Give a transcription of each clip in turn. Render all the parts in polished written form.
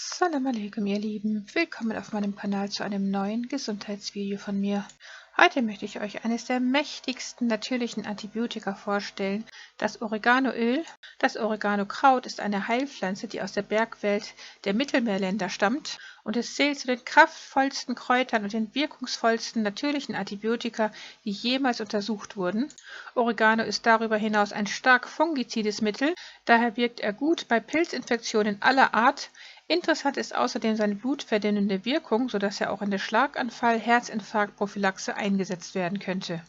Salam alaikum, ihr Lieben. Willkommen auf meinem Kanal zu einem neuen Gesundheitsvideo von mir. Heute möchte ich euch eines der mächtigsten natürlichen Antibiotika vorstellen, das Oreganoöl. Das Oregano-Kraut ist eine Heilpflanze, die aus der Bergwelt der Mittelmeerländer stammt, und es zählt zu den kraftvollsten Kräutern und den wirkungsvollsten natürlichen Antibiotika, die jemals untersucht wurden. Oregano ist darüber hinaus ein stark fungizides Mittel, daher wirkt er gut bei Pilzinfektionen aller Art. Interessant ist außerdem seine blutverdünnende Wirkung, sodass er auch in der Schlaganfall-Herzinfarkt-Prophylaxe eingesetzt werden könnte.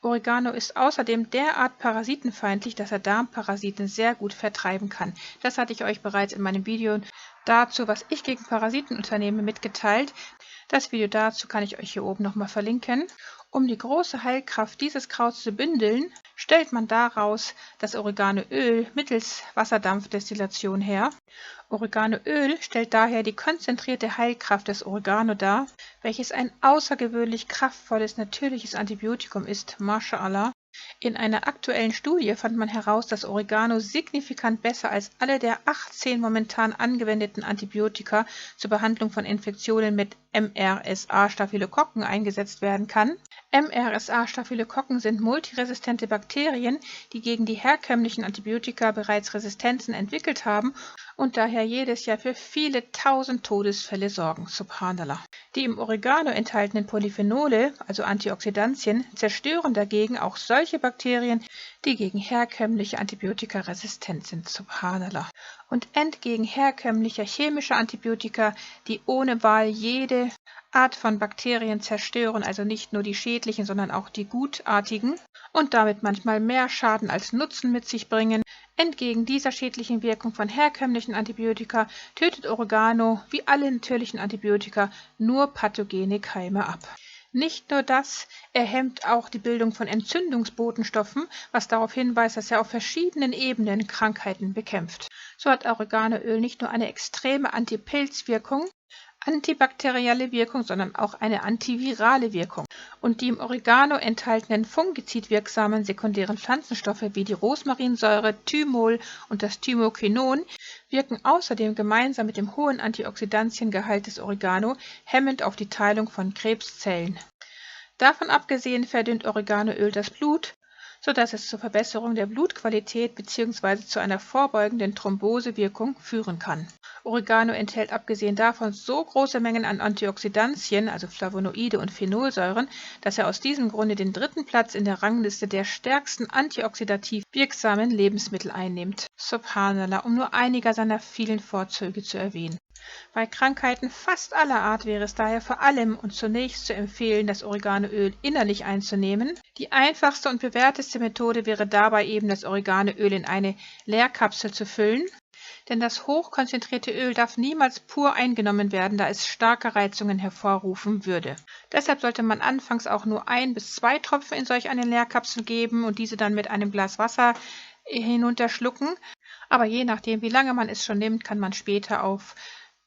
Oregano ist außerdem derart parasitenfeindlich, dass er Darmparasiten sehr gut vertreiben kann. Das hatte ich euch bereits in meinem Video dazu, was ich gegen Parasiten unternehme, mitgeteilt. Das Video dazu kann ich euch hier oben nochmal verlinken. Um die große Heilkraft dieses Krauts zu bündeln, stellt man daraus das Oreganoöl mittels Wasserdampfdestillation her. Oreganoöl stellt daher die konzentrierte Heilkraft des Oregano dar, welches ein außergewöhnlich kraftvolles natürliches Antibiotikum ist, MashaAllah. In einer aktuellen Studie fand man heraus, dass Oregano signifikant besser als alle der 18 momentan angewendeten Antibiotika zur Behandlung von Infektionen mit MRSA-Staphylokokken eingesetzt werden kann. MRSA-Staphylokokken sind multiresistente Bakterien, die gegen die herkömmlichen Antibiotika bereits Resistenzen entwickelt haben und daher jedes Jahr für viele tausend Todesfälle sorgen. Subhanallah. Die im Oregano enthaltenen Polyphenole, also Antioxidantien, zerstören dagegen auch solche Bakterien, die gegen herkömmliche Antibiotika resistent sind. Subhanallah. Und entgegen herkömmlicher chemischer Antibiotika, die ohne Wahl jede Art von Bakterien zerstören, also nicht nur die schädlichen, sondern auch die gutartigen, und damit manchmal mehr Schaden als Nutzen mit sich bringen. Entgegen dieser schädlichen Wirkung von herkömmlichen Antibiotika tötet Oregano, wie alle natürlichen Antibiotika, nur pathogene Keime ab. Nicht nur das, er hemmt auch die Bildung von Entzündungsbotenstoffen, was darauf hinweist, dass er auf verschiedenen Ebenen Krankheiten bekämpft. So hat Oreganoöl nicht nur eine extreme Antipilzwirkung, antibakterielle Wirkung, sondern auch eine antivirale Wirkung. Und die im Oregano enthaltenen fungizidwirksamen sekundären Pflanzenstoffe wie die Rosmarinsäure, Thymol und das Thymoquinon wirken außerdem gemeinsam mit dem hohen Antioxidantiengehalt des Oregano hemmend auf die Teilung von Krebszellen. Davon abgesehen verdünnt Oreganoöl das Blut, sodass es zur Verbesserung der Blutqualität bzw. zu einer vorbeugenden Thrombosewirkung führen kann. Oregano enthält abgesehen davon so große Mengen an Antioxidantien, also Flavonoide und Phenolsäuren, dass er aus diesem Grunde den 3. Platz in der Rangliste der stärksten antioxidativ wirksamen Lebensmittel einnimmt. Subhanallah, um nur einiger seiner vielen Vorzüge zu erwähnen. Bei Krankheiten fast aller Art wäre es daher vor allem und zunächst zu empfehlen, das Oreganoöl innerlich einzunehmen. Die einfachste und bewährteste Methode wäre dabei eben, das Oreganoöl in eine Leerkapsel zu füllen. Denn das hochkonzentrierte Öl darf niemals pur eingenommen werden, da es starke Reizungen hervorrufen würde. Deshalb sollte man anfangs auch nur 1 bis 2 Tropfen in solch eine Leerkapsel geben und diese dann mit einem Glas Wasser hinunterschlucken. Aber je nachdem, wie lange man es schon nimmt, kann man später auf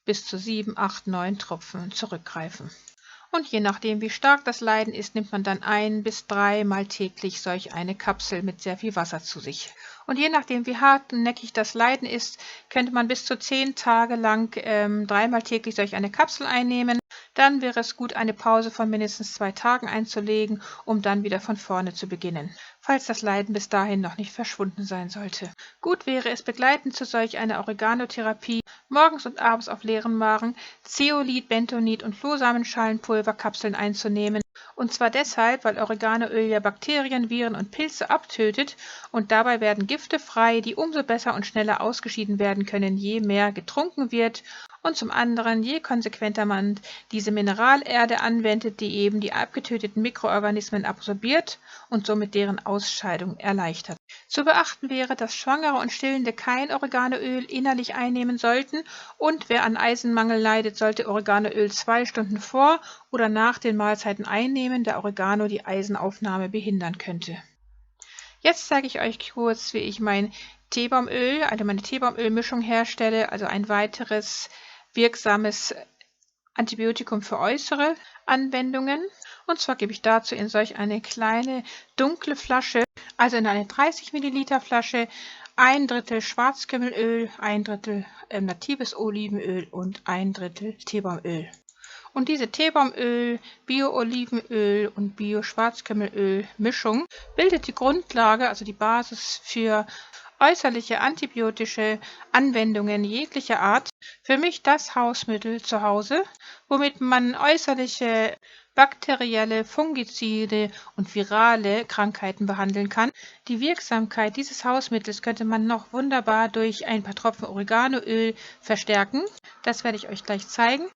bis zu 7, 8, 9 Tropfen zurückgreifen. Und je nachdem, wie stark das Leiden ist, nimmt man dann 1 bis 3 Mal täglich solch eine Kapsel mit sehr viel Wasser zu sich. Und je nachdem, wie hartnäckig das Leiden ist, könnte man bis zu 10 Tage lang 3 Mal täglich solch eine Kapsel einnehmen. Dann wäre es gut, eine Pause von mindestens 2 Tagen einzulegen, um dann wieder von vorne zu beginnen, falls das Leiden bis dahin noch nicht verschwunden sein sollte. Gut wäre es, begleitend zu solch einer Oreganotherapie morgens und abends auf leeren Magen Zeolit, Bentonit und Flohsamenschalenpulverkapseln einzunehmen. Und zwar deshalb, weil Oreganoöl ja Bakterien, Viren und Pilze abtötet, und dabei werden Gifte frei, die umso besser und schneller ausgeschieden werden können, je mehr getrunken wird. Und zum anderen, je konsequenter man diese Mineralerde anwendet, die eben die abgetöteten Mikroorganismen absorbiert und somit deren Ausscheidung erleichtert. Zu beachten wäre, dass Schwangere und Stillende kein Oreganoöl innerlich einnehmen sollten, und wer an Eisenmangel leidet, sollte Oreganoöl 2 Stunden vor oder nach den Mahlzeiten einnehmen, da Oregano die Eisenaufnahme behindern könnte. Jetzt zeige ich euch kurz, wie ich mein Teebaumöl, also meine Teebaumölmischung herstelle, also ein weiteres wirksames Antibiotikum für äußere Anwendungen. Und zwar gebe ich dazu in solch eine kleine dunkle Flasche, also in eine 30 Milliliter Flasche, 1 Drittel Schwarzkümmelöl, 1 Drittel natives Olivenöl und 1 Drittel Teebaumöl. Und diese Teebaumöl, Bio-Olivenöl und Bio-Schwarzkümmelöl-Mischung bildet die Grundlage, also die Basis für äußerliche antibiotische Anwendungen jeglicher Art. Für mich das Hausmittel zu Hause, womit man äußerliche bakterielle, fungizide und virale Krankheiten behandeln kann. Die Wirksamkeit dieses Hausmittels könnte man noch wunderbar durch ein paar Tropfen Oreganoöl verstärken. Das werde ich euch gleich zeigen.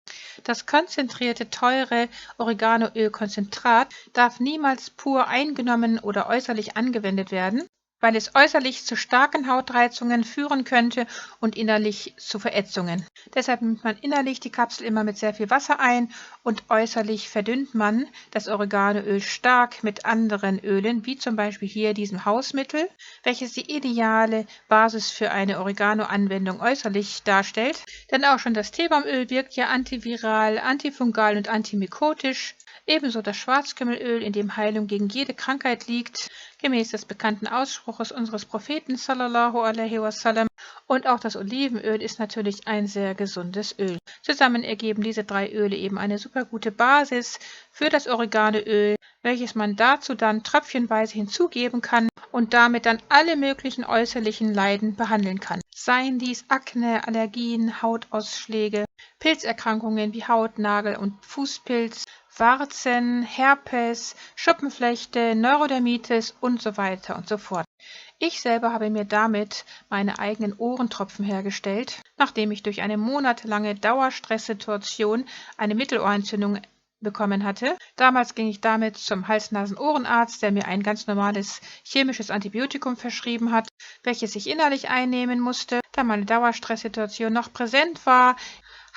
Das konzentrierte, teure Oreganoölkonzentrat darf niemals pur eingenommen oder äußerlich angewendet werden, weil es äußerlich zu starken Hautreizungen führen könnte und innerlich zu Verätzungen. Deshalb nimmt man innerlich die Kapsel immer mit sehr viel Wasser ein und äußerlich verdünnt man das Oreganoöl stark mit anderen Ölen, wie zum Beispiel hier diesem Hausmittel, welches die ideale Basis für eine Oregano-Anwendung äußerlich darstellt. Denn auch schon das Teebaumöl wirkt ja antiviral, antifungal und antimykotisch. Ebenso das Schwarzkümmelöl, in dem Heilung gegen jede Krankheit liegt, gemäß des bekannten Ausspruches unseres Propheten sallallahu alaihi wasallam. Und auch das Olivenöl ist natürlich ein sehr gesundes Öl. Zusammen ergeben diese 3 Öle eben eine super gute Basis für das Oreganoöl, welches man dazu dann tröpfchenweise hinzugeben kann und damit dann alle möglichen äußerlichen Leiden behandeln kann. Seien dies Akne, Allergien, Hautausschläge, Pilzerkrankungen wie Hautnagel- und Fußpilz, Warzen, Herpes, Schuppenflechte, Neurodermitis und so weiter und so fort. Ich selber habe mir damit meine eigenen Ohrentropfen hergestellt, nachdem ich durch eine monatelange Dauerstresssituation eine Mittelohrentzündung bekommen hatte. Damals ging ich damit zum Hals-Nasen-Ohrenarzt, der mir ein ganz normales chemisches Antibiotikum verschrieben hat, welches ich innerlich einnehmen musste. Da meine Dauerstresssituation noch präsent war,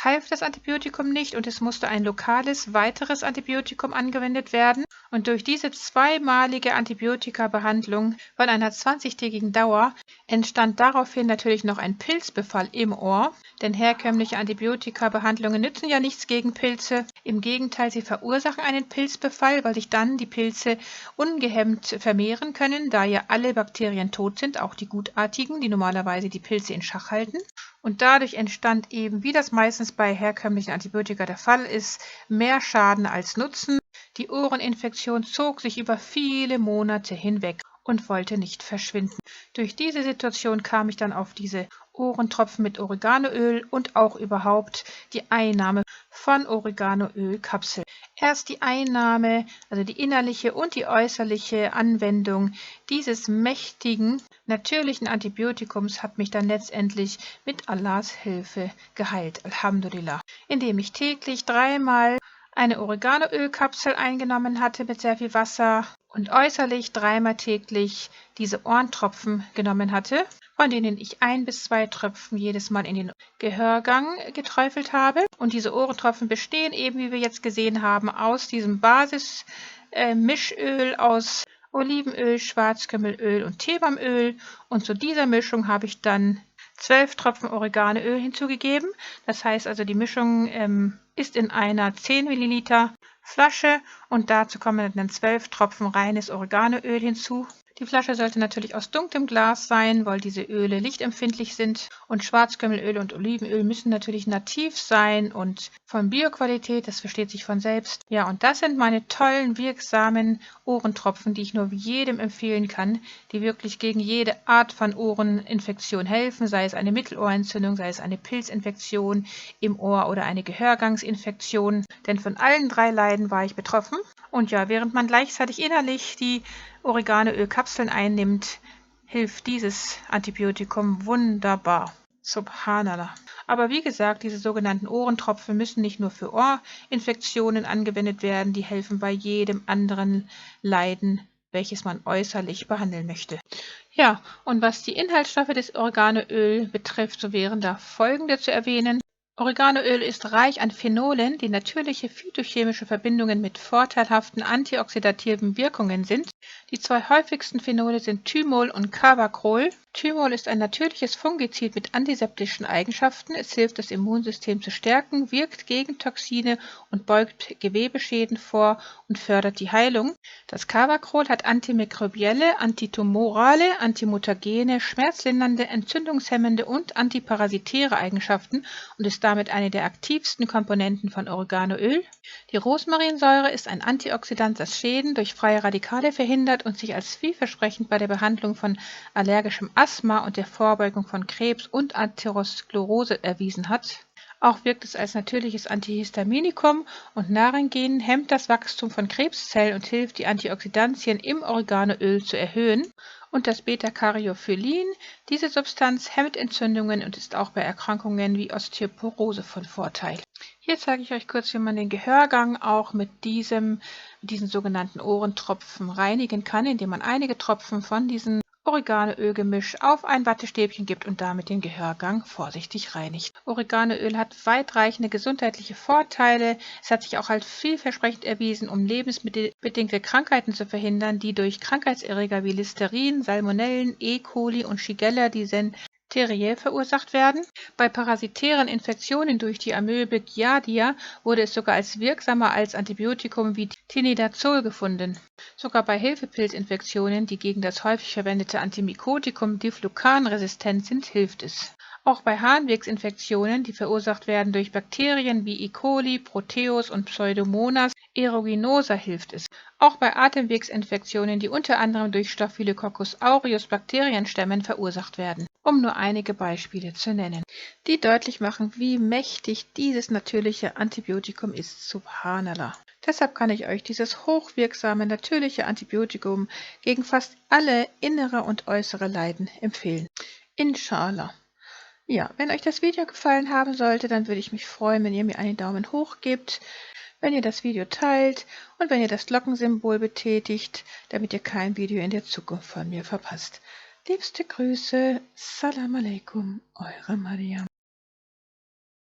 half das Antibiotikum nicht und es musste ein lokales weiteres Antibiotikum angewendet werden. Und durch diese zweimalige Antibiotika-Behandlung von einer 20-tägigen Dauer entstand daraufhin natürlich noch ein Pilzbefall im Ohr, denn herkömmliche Antibiotika-Behandlungen nützen ja nichts gegen Pilze. Im Gegenteil, sie verursachen einen Pilzbefall, weil sich dann die Pilze ungehemmt vermehren können, da ja alle Bakterien tot sind, auch die gutartigen, die normalerweise die Pilze in Schach halten. Und dadurch entstand eben, wie das meistens bei herkömmlichen Antibiotika der Fall ist, mehr Schaden als Nutzen. Die Ohreninfektion zog sich über viele Monate hinweg und wollte nicht verschwinden. Durch diese Situation kam ich dann auf diese Ohrentropfen mit Oreganoöl und auch überhaupt die Einnahme von Oreganoölkapseln. Erst die Einnahme, also die innerliche und die äußerliche Anwendung dieses mächtigen, natürlichen Antibiotikums hat mich dann letztendlich mit Allahs Hilfe geheilt, Alhamdulillah, indem ich täglich 3-mal eine Oreganoölkapsel eingenommen hatte mit sehr viel Wasser und äußerlich 3-mal täglich diese Ohrentropfen genommen hatte, von denen ich 1 bis 2 Tröpfen jedes Mal in den Gehörgang geträufelt habe. Und diese Ohrentropfen bestehen eben, wie wir jetzt gesehen haben, aus diesem Basismischöl aus Olivenöl, Schwarzkümmelöl und Teebaumöl. Und zu dieser Mischung habe ich dann 12 Tropfen Oreganoöl hinzugegeben. Das heißt also, die Mischung ist in einer 10 Milliliter Flasche und dazu kommen dann 12 Tropfen reines Oreganoöl hinzu. Die Flasche sollte natürlich aus dunklem Glas sein, weil diese Öle lichtempfindlich sind. Und Schwarzkümmelöl und Olivenöl müssen natürlich nativ sein und von Bioqualität, das versteht sich von selbst. Ja, und das sind meine tollen, wirksamen Ohrentropfen, die ich nur jedem empfehlen kann, die wirklich gegen jede Art von Ohreninfektion helfen, sei es eine Mittelohrentzündung, sei es eine Pilzinfektion im Ohr oder eine Gehörgangsinfektion. Denn von allen 3 Leiden war ich betroffen. Und ja, während man gleichzeitig innerlich die Oreganoölkapseln einnimmt, hilft dieses Antibiotikum wunderbar. Subhanallah. Aber wie gesagt, diese sogenannten Ohrentropfen müssen nicht nur für Ohrinfektionen angewendet werden, die helfen bei jedem anderen Leiden, welches man äußerlich behandeln möchte. Ja, und was die Inhaltsstoffe des Oreganoöl betrifft, so wären da folgende zu erwähnen. Oreganoöl ist reich an Phenolen, die natürliche phytochemische Verbindungen mit vorteilhaften antioxidativen Wirkungen sind. Die zwei häufigsten Phenole sind Thymol und Carvacrol. Thymol ist ein natürliches Fungizid mit antiseptischen Eigenschaften. Es hilft, das Immunsystem zu stärken, wirkt gegen Toxine und beugt Gewebeschäden vor und fördert die Heilung. Das Carvacrol hat antimikrobielle, antitumorale, antimutagene, schmerzlindernde, entzündungshemmende und antiparasitäre Eigenschaften und ist damit eine der aktivsten Komponenten von Oreganoöl. Die Rosmarinsäure ist ein Antioxidant, das Schäden durch freie Radikale verhindert und sich als vielversprechend bei der Behandlung von allergischem Asthma und der Vorbeugung von Krebs und Atherosklerose erwiesen hat. Auch wirkt es als natürliches Antihistaminikum und Naringen, hemmt das Wachstum von Krebszellen und hilft, die Antioxidantien im Oreganoöl zu erhöhen. Und das Beta-Caryophyllin, diese Substanz hemmt Entzündungen und ist auch bei Erkrankungen wie Osteoporose von Vorteil. Hier zeige ich euch kurz, wie man den Gehörgang auch mit diesen sogenannten Ohrentropfen reinigen kann, indem man einige Tropfen von diesem Oreganoölgemisch auf ein Wattestäbchen gibt und damit den Gehörgang vorsichtig reinigt. Oreganoöl hat weitreichende gesundheitliche Vorteile. Es hat sich auch als vielversprechend erwiesen, um lebensmittelbedingte Krankheiten zu verhindern, die durch Krankheitserreger wie Listerin, Salmonellen, E. coli und Shigella dysenteriae verursacht werden. Bei parasitären Infektionen durch die Amöbe Giardia wurde es sogar als wirksamer als Antibiotikum wie Tinidazol gefunden. Sogar bei Hefepilzinfektionen, die gegen das häufig verwendete Antimykotikum Diflucan resistent sind, hilft es. Auch bei Harnwegsinfektionen, die verursacht werden durch Bakterien wie E. coli, Proteus und Pseudomonas aeruginosa, hilft es. Auch bei Atemwegsinfektionen, die unter anderem durch Staphylococcus aureus Bakterienstämmen verursacht werden, um nur einige Beispiele zu nennen, die deutlich machen, wie mächtig dieses natürliche Antibiotikum ist. Subhanallah. Deshalb kann ich euch dieses hochwirksame natürliche Antibiotikum gegen fast alle innere und äußere Leiden empfehlen. Inshallah. Ja, wenn euch das Video gefallen haben sollte, dann würde ich mich freuen, wenn ihr mir einen Daumen hoch gebt, wenn ihr das Video teilt und wenn ihr das Glockensymbol betätigt, damit ihr kein Video in der Zukunft von mir verpasst. Liebste Grüße, Salam alaikum, eure Mariam.